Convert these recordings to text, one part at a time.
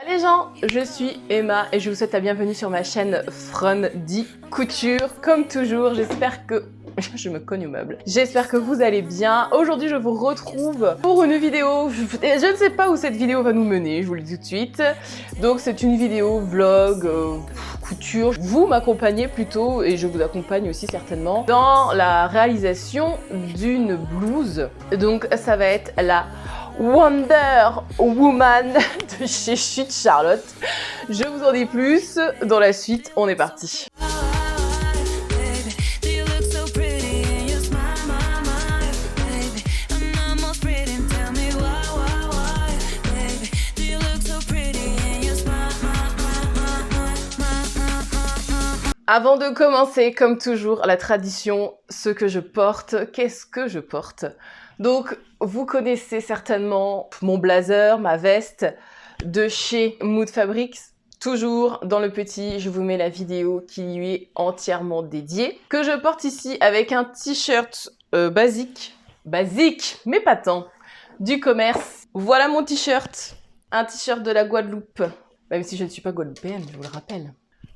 Les gens, je suis Emma et je vous souhaite la bienvenue sur ma chaîne Frondy Couture. Comme toujours, j'espère que... Je me cogne au meuble. J'espère que vous allez bien. Aujourd'hui, je vous retrouve pour une vidéo. Je ne sais pas où cette vidéo va nous mener, je vous le dis tout de suite. Donc, c'est une vidéo vlog, couture. Vous m'accompagnez plutôt, et je vous accompagne aussi certainement, dans la réalisation d'une blouse. Donc, ça va être la Wonder Woman de chez Chute Charlotte. Je vous en dis plus dans la suite. On est parti. Avant de commencer, comme toujours, la tradition, ce que je porte, qu'est-ce que je porte? Donc, vous connaissez certainement mon blazer, ma veste de chez Mood Fabrics. Toujours dans le petit, je vous mets la vidéo qui lui est entièrement dédiée. Que je porte ici avec un t-shirt basique, mais pas tant, du commerce. Voilà mon t-shirt, un t-shirt de la Guadeloupe. Même si je ne suis pas guadeloupéenne, je vous le rappelle.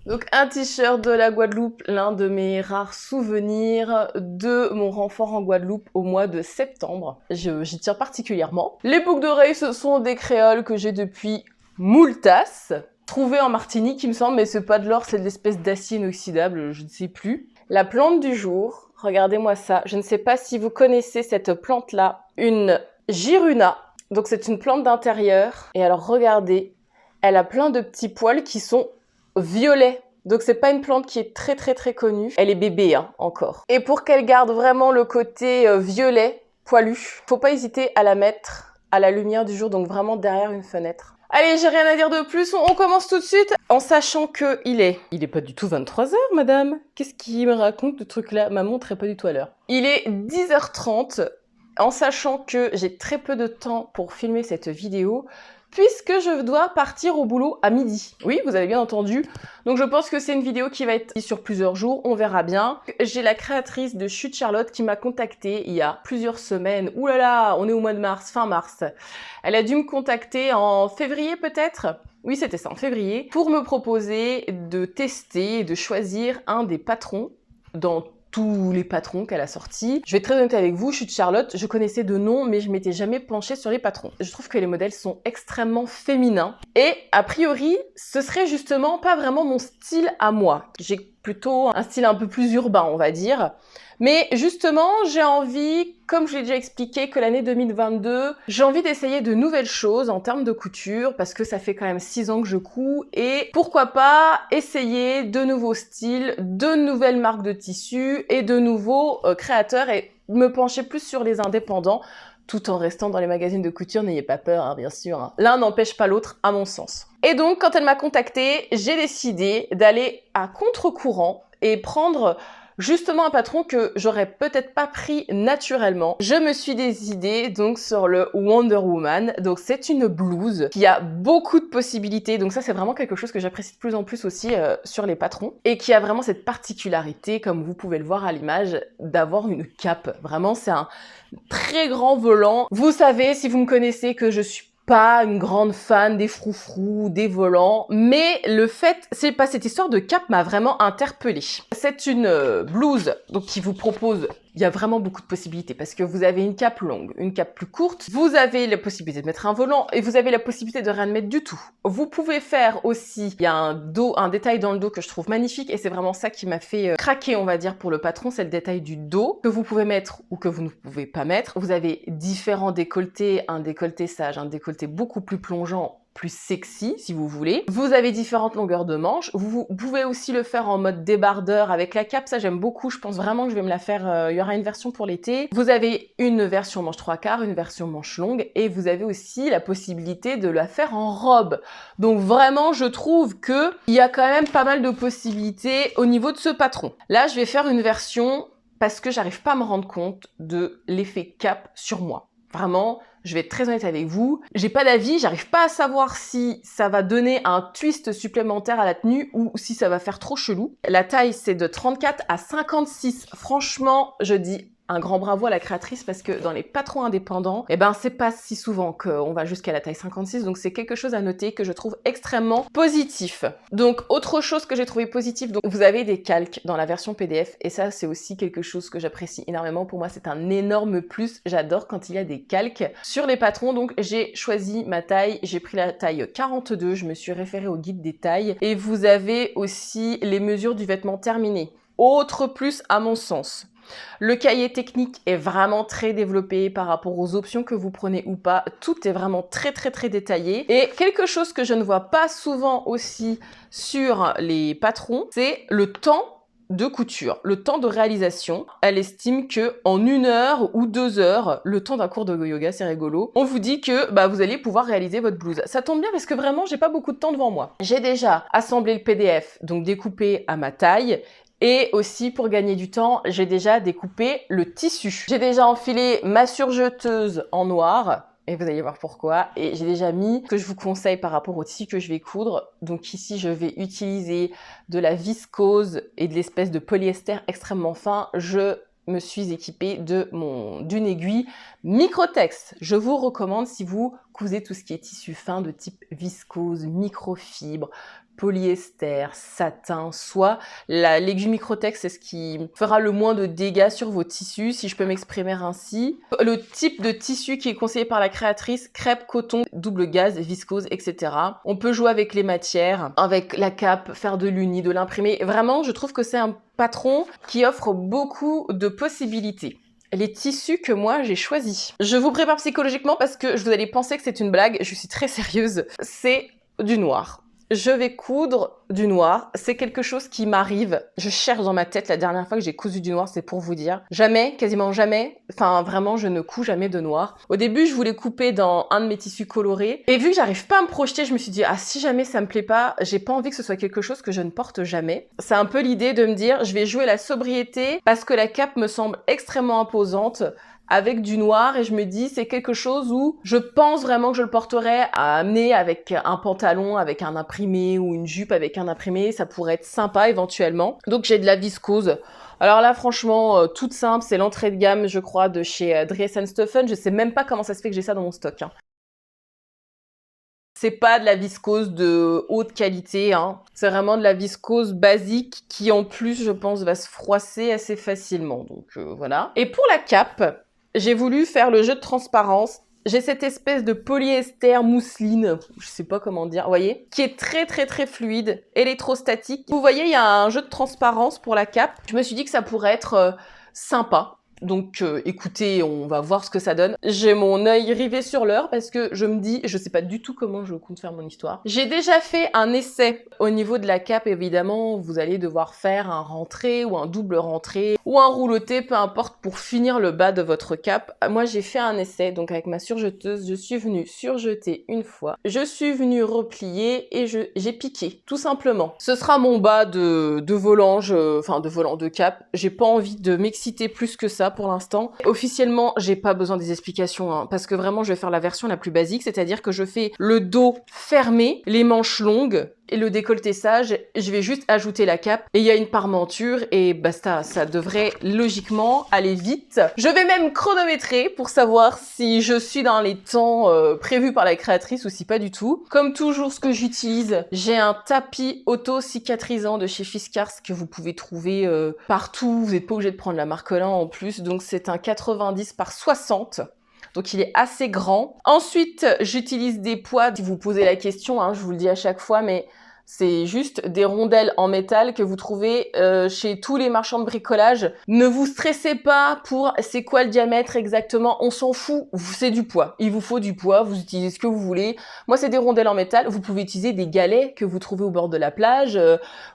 Donc un t-shirt de la Guadeloupe, l'un de mes rares souvenirs de mon renfort en Guadeloupe au mois de septembre. J'y tiens particulièrement. Les boucles d'oreilles, ce sont des créoles que j'ai depuis moultasse, trouvées en Martinique il me semble, mais c'est pas de l'or, c'est de l'espèce d'acier inoxydable, je ne sais plus. La plante du jour, regardez-moi ça, je ne sais pas si vous connaissez cette plante-là, une Giruna. Donc c'est une plante d'intérieur, et alors regardez, elle a plein de petits poils qui sont violet. Donc c'est pas une plante qui est très connue. Elle est bébé hein, encore. Et pour qu'elle garde vraiment le côté violet, poilu, faut pas hésiter à la mettre à la lumière du jour, donc vraiment derrière une fenêtre. Allez, j'ai rien à dire de plus, on commence tout de suite en sachant que il est pas du tout 23 h madame. Qu'est-ce qu'il me raconte de truc là? Ma montre est pas du tout à l'heure. Il est 10h30 en sachant que j'ai très peu de temps pour filmer cette vidéo, puisque je dois partir au boulot à midi. Oui, vous avez bien entendu. Donc je pense que c'est une vidéo qui va être sur plusieurs jours, on verra bien. J'ai la créatrice de Chute Charlotte qui m'a contactée il y a plusieurs semaines. Ouh là là, on est au mois de mars, fin mars. Elle a dû me contacter en février peut-être. Oui, c'était ça, en février, pour me proposer de tester et de choisir un des patrons dans tous les patrons qu'elle a sortis. Je vais être très honnête avec vous, Chute Charlotte, je connaissais de nom, mais je m'étais jamais penchée sur les patrons. Je trouve que les modèles sont extrêmement féminins. Et a priori, ce serait justement pas vraiment mon style à moi. J'ai plutôt un style un peu plus urbain, on va dire. Mais justement, j'ai envie, comme je l'ai déjà expliqué, que l'année 2022, j'ai envie d'essayer de nouvelles choses en termes de couture, parce que ça fait quand même 6 ans que je couds, et pourquoi pas essayer de nouveaux styles, de nouvelles marques de tissus, et de nouveaux créateurs, et me pencher plus sur les indépendants, tout en restant dans les magazines de couture, n'ayez pas peur, hein, bien sûr. Hein. L'un n'empêche pas l'autre, à mon sens. Et donc, quand elle m'a contactée, j'ai décidé d'aller à contre-courant et prendre justement un patron que j'aurais peut-être pas pris naturellement. Je me suis décidée donc sur le Wonder Woman. Donc c'est une blouse qui a beaucoup de possibilités. Donc ça c'est vraiment quelque chose que j'apprécie de plus en plus aussi sur les patrons. Et qui a vraiment cette particularité, comme vous pouvez le voir à l'image, d'avoir une cape. Vraiment c'est un très grand volant. Vous savez, si vous me connaissez, que je suis pas une grande fan des froufrous, des volants, mais le fait, c'est pas cette histoire de cape m'a vraiment interpellée. C'est une blouse donc qui vous propose, il y a vraiment beaucoup de possibilités parce que vous avez une cape longue, une cape plus courte, vous avez la possibilité de mettre un volant et vous avez la possibilité de rien mettre du tout. Vous pouvez faire aussi, il y a un détail dans le dos que je trouve magnifique et c'est vraiment ça qui m'a fait craquer, on va dire, pour le patron, c'est le détail du dos que vous pouvez mettre ou que vous ne pouvez pas mettre. Vous avez différents décolletés, un décolleté sage, un décolleté beaucoup plus plongeant, plus sexy si vous voulez. Vous avez différentes longueurs de manches. Vous pouvez aussi le faire en mode débardeur avec la cape, ça j'aime beaucoup, je pense vraiment que je vais me la faire, il y aura une version pour l'été. Vous avez une version manche 3/4, une version manche longue et vous avez aussi la possibilité de la faire en robe. Donc vraiment je trouve que il y a quand même pas mal de possibilités au niveau de ce patron. Là je vais faire une version parce que j'arrive pas à me rendre compte de l'effet cape sur moi. Vraiment, je vais être très honnête avec vous, j'ai pas d'avis, j'arrive pas à savoir si ça va donner un twist supplémentaire à la tenue ou si ça va faire trop chelou. La taille c'est de 34 à 56, franchement je dis un grand bravo à la créatrice parce que dans les patrons indépendants, eh ben, c'est pas si souvent qu'on va jusqu'à la taille 56. Donc, c'est quelque chose à noter que je trouve extrêmement positif. Donc, autre chose que j'ai trouvé positif, donc, vous avez des calques dans la version PDF et ça, c'est aussi quelque chose que j'apprécie énormément. Pour moi, c'est un énorme plus. J'adore quand il y a des calques sur les patrons. Donc, j'ai choisi ma taille. J'ai pris la taille 42. Je me suis référée au guide des tailles et vous avez aussi les mesures du vêtement terminé. Autre plus à mon sens. Le cahier technique est vraiment très développé par rapport aux options que vous prenez ou pas. Tout est vraiment très détaillé. Et quelque chose que je ne vois pas souvent aussi sur les patrons, c'est le temps de couture, le temps de réalisation. Elle estime que en 1 heure ou 2 heures, le temps d'un cours de yoga, c'est rigolo, on vous dit que vous allez pouvoir réaliser votre blouse. Ça tombe bien parce que vraiment, j'ai pas beaucoup de temps devant moi. J'ai déjà assemblé le PDF, donc découpé à ma taille. Et aussi, pour gagner du temps, j'ai déjà découpé le tissu. J'ai déjà enfilé ma surjeteuse en noir. Et vous allez voir pourquoi. Et j'ai déjà mis ce que je vous conseille par rapport au tissu que je vais coudre. Donc ici, je vais utiliser de la viscose et de l'espèce de polyester extrêmement fin. Je me suis équipée d'une aiguille Microtex. Je vous recommande si vous cousez tout ce qui est tissu fin de type viscose, microfibre, polyester, satin, soie. L'aiguille Microtex, c'est ce qui fera le moins de dégâts sur vos tissus, si je peux m'exprimer ainsi. Le type de tissu qui est conseillé par la créatrice, crêpe, coton, double gaze, viscose, etc. On peut jouer avec les matières, avec la cape, faire de l'uni, de l'imprimé. Vraiment, je trouve que c'est un patron qui offre beaucoup de possibilités. Les tissus que moi j'ai choisis. Je vous prépare psychologiquement parce que vous allez penser que c'est une blague, je suis très sérieuse. C'est du noir. Je vais coudre du noir. C'est quelque chose qui m'arrive. Je cherche dans ma tête. La dernière fois que j'ai cousu du noir, c'est pour vous dire. Jamais, quasiment jamais. Enfin, vraiment, je ne couds jamais de noir. Au début, je voulais couper dans un de mes tissus colorés. Et vu que j'arrive pas à me projeter, je me suis dit, ah, si jamais ça me plaît pas, j'ai pas envie que ce soit quelque chose que je ne porte jamais. C'est un peu l'idée de me dire, je vais jouer la sobriété parce que la cape me semble extrêmement imposante. Avec du noir et je me dis c'est quelque chose où je pense vraiment que je le porterais à amener avec un pantalon avec un imprimé ou une jupe avec un imprimé, ça pourrait être sympa éventuellement. Donc j'ai de la viscose. Alors là franchement toute simple, c'est l'entrée de gamme je crois de chez Dries & Stephen, je sais même pas comment ça se fait que j'ai ça dans mon stock. C'est pas de la viscose de haute qualité, c'est vraiment de la viscose basique qui en plus je pense va se froisser assez facilement, donc voilà. Et pour la cape, j'ai voulu faire le jeu de transparence. J'ai cette espèce de polyester mousseline, je sais pas comment dire, vous voyez, qui est très fluide, électrostatique. Vous voyez, il y a un jeu de transparence pour la cape. Je me suis dit que ça pourrait être sympa. Donc écoutez, on va voir ce que ça donne. J'ai mon œil rivé sur l'heure parce que je me dis, je sais pas du tout comment je compte faire mon histoire. J'ai déjà fait un essai au niveau de la cape, évidemment, vous allez devoir faire un rentré ou un double rentré ou un rouleauté, peu importe, pour finir le bas de votre cape. Moi, j'ai fait un essai, donc avec ma surjeteuse, je suis venue surjeter une fois, je suis venue replier et j'ai piqué, tout simplement. Ce sera mon bas de volange, enfin de volant de cape. J'ai pas envie de m'exciter plus que ça pour l'instant. Officiellement, j'ai pas besoin des explications parce que vraiment, je vais faire la version la plus basique, c'est-à-dire que je fais le dos fermé, les manches longues et le décolleté sage. Je vais juste ajouter la cape et il y a une parmenture et basta. Ça devrait logiquement aller vite. Je vais même chronométrer pour savoir si je suis dans les temps prévus par la créatrice ou si pas du tout. Comme toujours, ce que j'utilise, j'ai un tapis auto-cicatrisant de chez Fiskars que vous pouvez trouver partout. Vous n'êtes pas obligé de prendre la marque Marcolin en plus. Donc c'est un 90 par 60. Donc il est assez grand. Ensuite, j'utilise des poids. Si vous posez la question, je vous le dis à chaque fois, mais c'est juste des rondelles en métal que vous trouvez chez tous les marchands de bricolage. Ne vous stressez pas pour c'est quoi le diamètre exactement, on s'en fout, c'est du poids. Il vous faut du poids, vous utilisez ce que vous voulez. Moi, c'est des rondelles en métal. Vous pouvez utiliser des galets que vous trouvez au bord de la plage.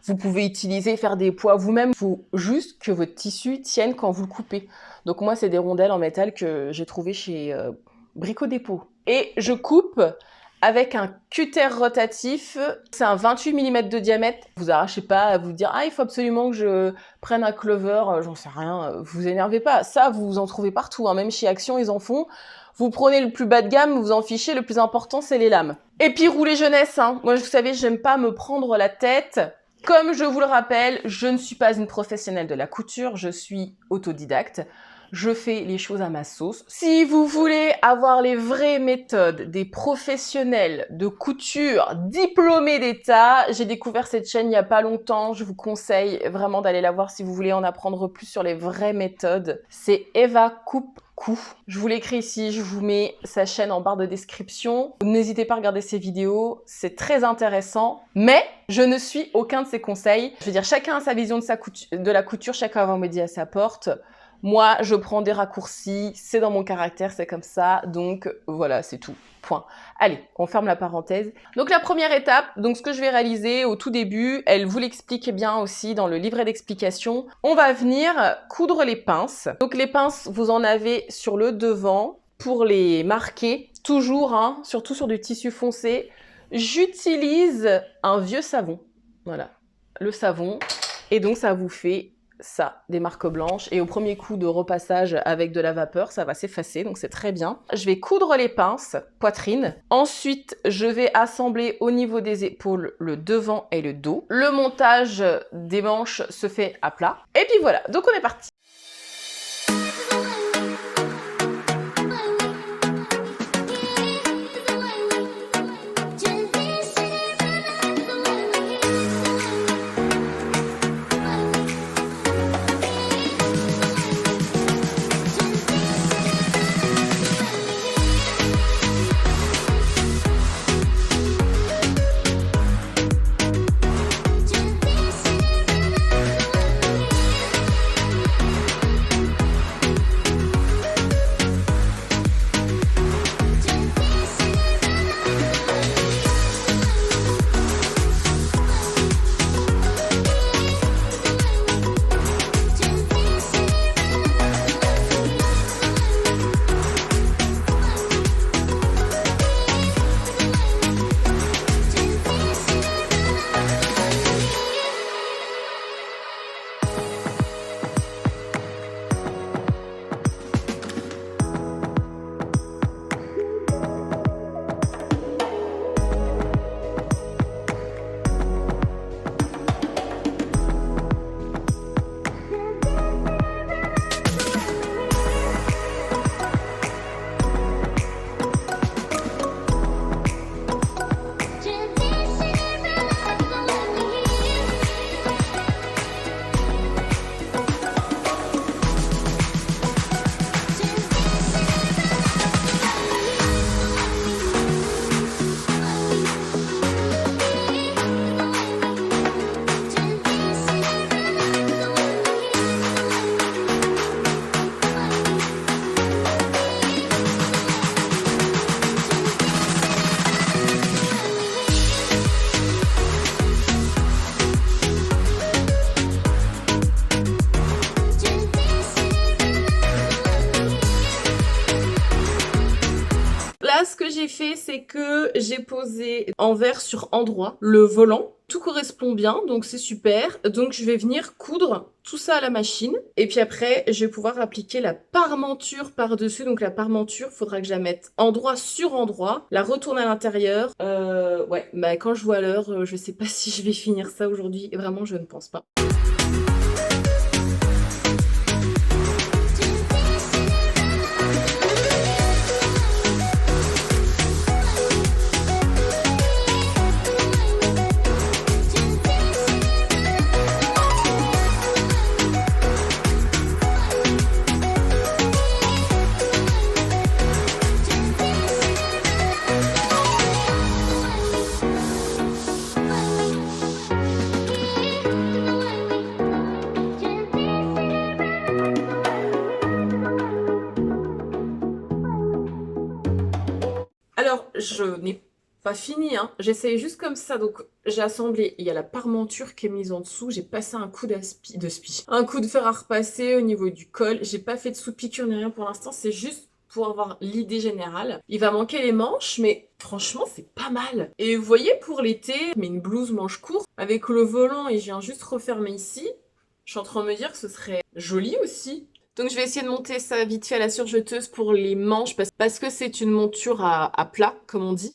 Vous pouvez utiliser, faire des poids vous-même. Il faut juste que votre tissu tienne quand vous le coupez. Donc moi, c'est des rondelles en métal que j'ai trouvées chez Brico Dépôt. Et je coupe avec un cutter rotatif, c'est un 28 mm de diamètre. Vous arrachez pas à vous dire « Ah, il faut absolument que je prenne un clover, j'en sais rien. » Vous énervez pas. Ça, vous en trouvez partout. Même chez Action, ils en font. Vous prenez le plus bas de gamme, vous en fichez. Le plus important, c'est les lames. Et puis, rouler jeunesse. Moi, vous savez, j'aime pas me prendre la tête. Comme je vous le rappelle, je ne suis pas une professionnelle de la couture. Je suis autodidacte. Je fais les choses à ma sauce. Si vous voulez avoir les vraies méthodes des professionnels de couture diplômés d'État, j'ai découvert cette chaîne il n'y a pas longtemps. Je vous conseille vraiment d'aller la voir si vous voulez en apprendre plus sur les vraies méthodes. C'est Eva Coupe. Je vous l'écris ici, je vous mets sa chaîne en barre de description. N'hésitez pas à regarder ses vidéos, c'est très intéressant. Mais je ne suis aucun de ses conseils. Je veux dire, chacun a sa vision de la couture, chacun va midi à sa porte. Moi, je prends des raccourcis, c'est dans mon caractère, c'est comme ça. Donc voilà, c'est tout. Point. Allez, on ferme la parenthèse. Donc la première étape, donc ce que je vais réaliser au tout début, elle vous l'explique bien aussi dans le livret d'explication. On va venir coudre les pinces. Donc les pinces, vous en avez sur le devant pour les marquer. Toujours, hein, surtout sur du tissu foncé. J'utilise un vieux savon. Voilà, le savon. Et donc ça vous fait ça, des marques blanches, et au premier coup de repassage avec de la vapeur, ça va s'effacer, donc c'est très bien. Je vais coudre les pinces, poitrine. Ensuite, je vais assembler au niveau des épaules le devant et le dos. Le montage des manches se fait à plat. Et puis voilà, donc on est parti. Ce que j'ai fait, c'est que j'ai posé envers sur endroit le volant. Tout correspond bien, donc c'est super. Donc je vais venir coudre tout ça à la machine. Et puis après, je vais pouvoir appliquer la parmenture par-dessus. Donc la parmenture, il faudra que je la mette endroit sur endroit. La retourne à l'intérieur. Ouais, bah quand je vois l'heure, je sais pas si je vais finir ça aujourd'hui. Vraiment, je ne pense pas. Alors, je n'ai pas fini, hein. J'essaye juste comme ça. Donc, j'ai assemblé. Il y a la parmenture qui est mise en dessous. J'ai passé un coup un coup de fer à repasser au niveau du col. J'ai pas fait de sous-piqûre ni rien pour l'instant. C'est juste pour avoir l'idée générale. Il va manquer les manches, mais franchement, c'est pas mal. Et vous voyez, pour l'été, je mets une blouse manche courte avec le volant et je viens juste refermer ici. Je suis en train de me dire que ce serait joli aussi. Donc je vais essayer de monter ça vite fait à la surjeteuse pour les manches parce que c'est une monture à plat, comme on dit.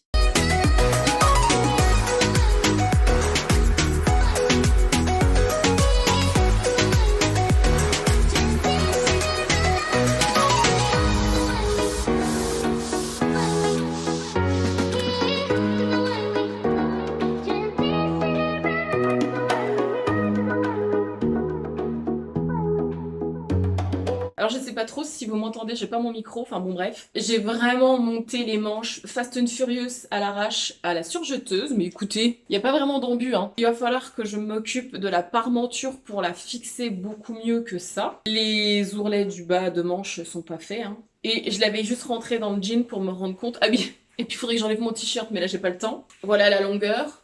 Alors je sais pas trop si vous m'entendez, j'ai pas mon micro, enfin bon bref. J'ai vraiment monté les manches Fast and Furious à l'arrache à la surjeteuse, mais écoutez, il y a pas vraiment d'embu hein. Il va falloir que je m'occupe de la parmenture pour la fixer beaucoup mieux que ça. Les ourlets du bas de manche sont pas faits hein. Et je l'avais juste rentré dans le jean pour me rendre compte. Ah oui, et puis il faudrait que j'enlève mon t-shirt, mais là j'ai pas le temps. Voilà la longueur.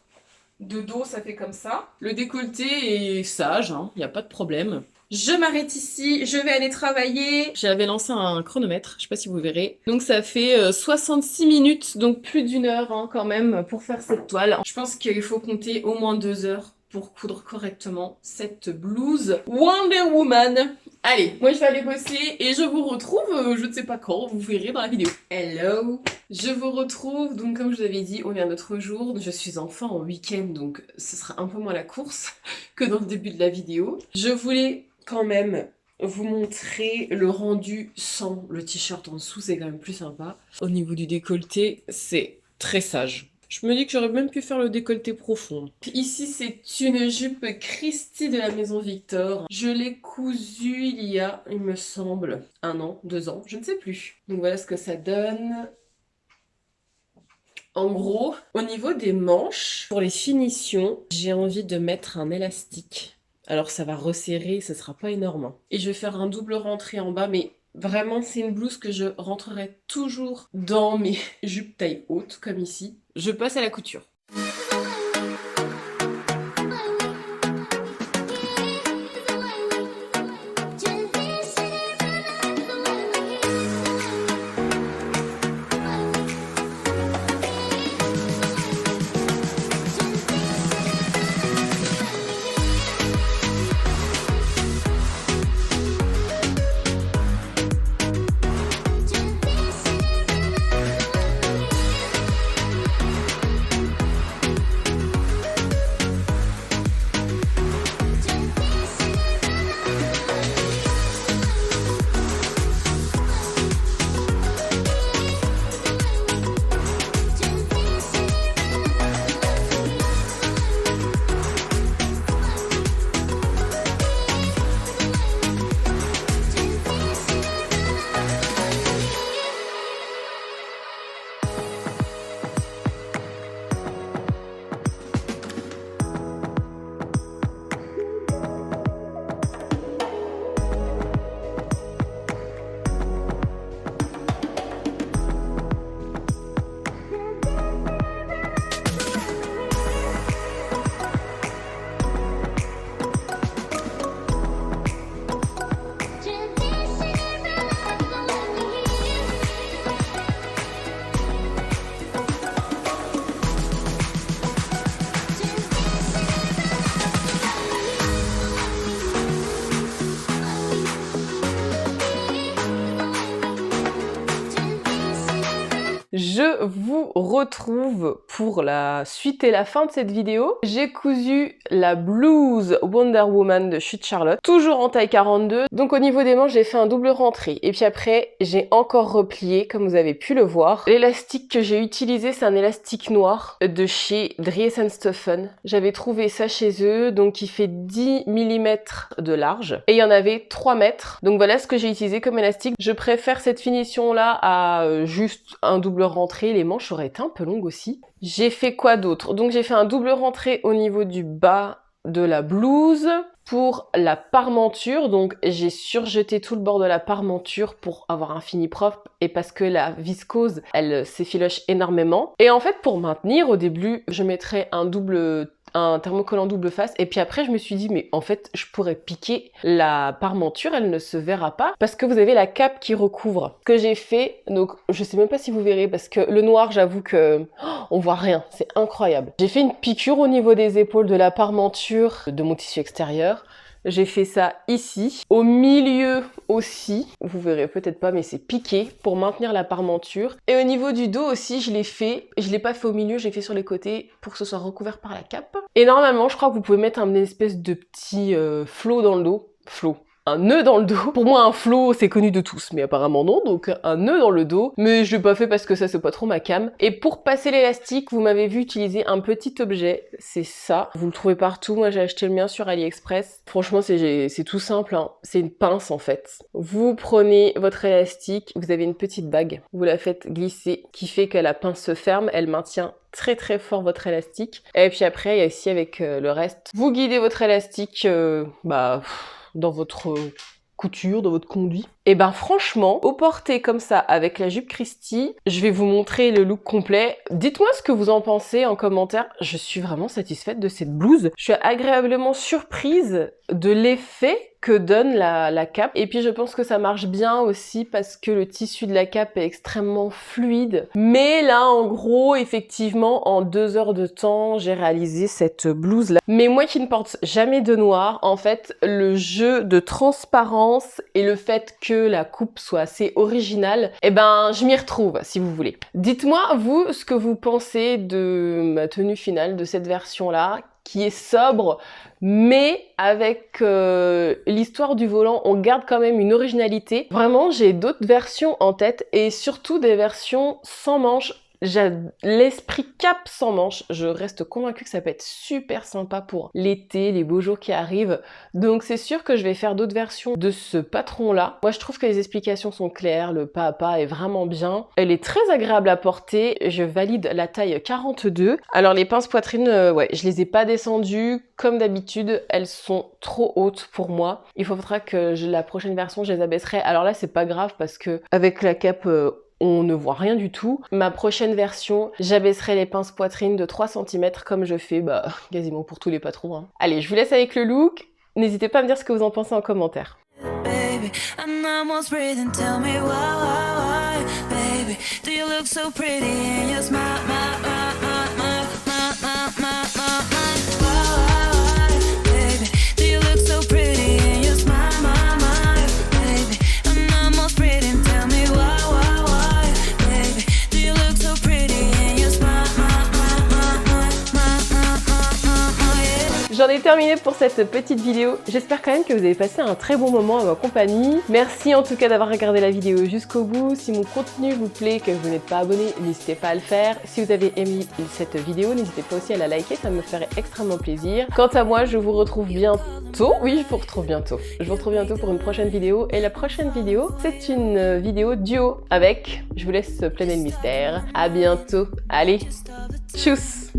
De dos, ça fait comme ça. Le décolleté est sage, hein, y a pas de problème. Je m'arrête ici, je vais aller travailler. J'avais lancé un chronomètre, je sais pas si vous verrez. Donc ça fait 66 minutes, donc plus d'une heure hein, quand même pour faire cette toile. Je pense qu'il faut compter au moins 2 heures pour coudre correctement cette blouse Wonder Woman. Allez, moi je vais aller bosser et je vous retrouve, je ne sais pas quand, vous verrez dans la vidéo. Hello! Je vous retrouve, donc comme je vous avais dit, on est un autre jour. Je suis enfin en week-end, donc ce sera un peu moins la course que dans le début de la vidéo. Je voulais quand même vous montrer le rendu sans le t-shirt en dessous, c'est quand même plus sympa. Au niveau du décolleté, c'est très sage. Je me dis que j'aurais même pu faire le décolleté profond. Ici, c'est une jupe Christy de la maison Victor. Je l'ai cousue il y a, il me semble, 1 an, 2 ans, je ne sais plus. Donc voilà ce que ça donne. En gros, au niveau des manches, pour les finitions, j'ai envie de mettre un élastique. Alors ça va resserrer, ce sera pas énorme. Hein. Et je vais faire un double rentré en bas, mais vraiment c'est une blouse que je rentrerai toujours dans mes jupes taille haute, comme ici. Je passe à la couture. Je vous retrouve pour la suite et la fin de cette vidéo. J'ai cousu la blouse Wonder Woman de Chute Charlotte, toujours en taille 42. Donc au niveau des manches, j'ai fait un double rentré. Et puis après, j'ai encore replié, comme vous avez pu le voir. L'élastique que j'ai utilisé, c'est un élastique noir de chez Dries & Stephen. J'avais trouvé ça chez eux, donc il fait 10 mm de large. Et il y en avait 3 mètres. Donc voilà ce que j'ai utilisé comme élastique. Je préfère cette finition-là à juste un double rentré. Les manches auraient été un peu longues aussi. J'ai fait quoi d'autre? Donc j'ai fait un double rentré au niveau du bas de la blouse. Pour la parmenture, donc j'ai surjeté tout le bord de la parmenture pour avoir un fini propre et parce que la viscose, elle s'effiloche énormément. Et en fait, pour maintenir, au début, je mettrais un thermocollant double face et puis après je me suis dit mais en fait je pourrais piquer la parmenture, elle ne se verra pas parce que vous avez la cape qui recouvre. Ce que j'ai fait, donc je sais même pas si vous verrez parce que le noir j'avoue que on voit rien, c'est incroyable. J'ai fait une piqûre au niveau des épaules de la parmenture de mon tissu extérieur. J'ai fait ça ici, au milieu aussi, vous verrez peut-être pas mais c'est piqué pour maintenir la parmenture. Et au niveau du dos aussi je l'ai fait, je l'ai pas fait au milieu, j'ai fait sur les côtés pour que ce soit recouvert par la cape. Et normalement je crois que vous pouvez mettre un espèce de petit flot dans le dos, flot, un nœud dans le dos. Pour moi, un flow, c'est connu de tous, mais apparemment non, donc un nœud dans le dos. Mais je l'ai pas fait parce que ça, c'est pas trop ma cam. Et pour passer l'élastique, vous m'avez vu utiliser un petit objet, c'est ça. Vous le trouvez partout, moi j'ai acheté le mien sur AliExpress. Franchement, c'est tout simple, hein. C'est une pince en fait. Vous prenez votre élastique, vous avez une petite bague, vous la faites glisser, qui fait que la pince se ferme, elle maintient très très fort votre élastique. Et puis après, il y a aussi avec le reste, vous guidez votre élastique dans votre couture, dans votre conduit. Et ben franchement, au porté comme ça avec la jupe Christie, je vais vous montrer le look complet. Dites-moi ce que vous en pensez en commentaire. Je suis vraiment satisfaite de cette blouse. Je suis agréablement surprise de l'effet que donne la cape. Et puis je pense que ça marche bien aussi parce que le tissu de la cape est extrêmement fluide. Mais là, en gros, effectivement, en 2 heures de temps, j'ai réalisé cette blouse là. Mais moi qui ne porte jamais de noir, en fait, le jeu de transparence et le fait que la coupe soit assez originale, eh ben je m'y retrouve si vous voulez. Dites-moi vous ce que vous pensez de ma tenue finale, de cette version là, qui est sobre, mais avec l'histoire du volant, on garde quand même une originalité. Vraiment, j'ai d'autres versions en tête, et surtout des versions sans manches. J'ai l'esprit cap sans manches, je reste convaincue que ça peut être super sympa pour l'été, les beaux jours qui arrivent. Donc c'est sûr que je vais faire d'autres versions de ce patron-là. Moi je trouve que les explications sont claires, le pas à pas est vraiment bien. Elle est très agréable à porter, je valide la taille 42. Alors les pinces poitrine, ouais, je les ai pas descendues. Comme d'habitude, elles sont trop hautes pour moi. Il faudra que la prochaine version, je les abaisserai. Alors là, c'est pas grave parce que avec la cape, on ne voit rien du tout. Ma prochaine version, j'abaisserai les pinces poitrine de 3 cm comme je fais quasiment pour tous les patrons. Hein. Allez, je vous laisse avec le look. N'hésitez pas à me dire ce que vous en pensez en commentaire. Baby, j'en ai terminé pour cette petite vidéo. J'espère quand même que vous avez passé un très bon moment à ma compagnie. Merci en tout cas d'avoir regardé la vidéo jusqu'au bout. Si mon contenu vous plaît, que vous n'êtes pas abonné, n'hésitez pas à le faire. Si vous avez aimé cette vidéo, n'hésitez pas aussi à la liker, ça me ferait extrêmement plaisir. Quant à moi, je vous retrouve bientôt. Oui, je vous retrouve bientôt. Je vous retrouve bientôt pour une prochaine vidéo. Et la prochaine vidéo, c'est une vidéo duo avec, je vous laisse planer le mystère. À bientôt. Allez, tchuss!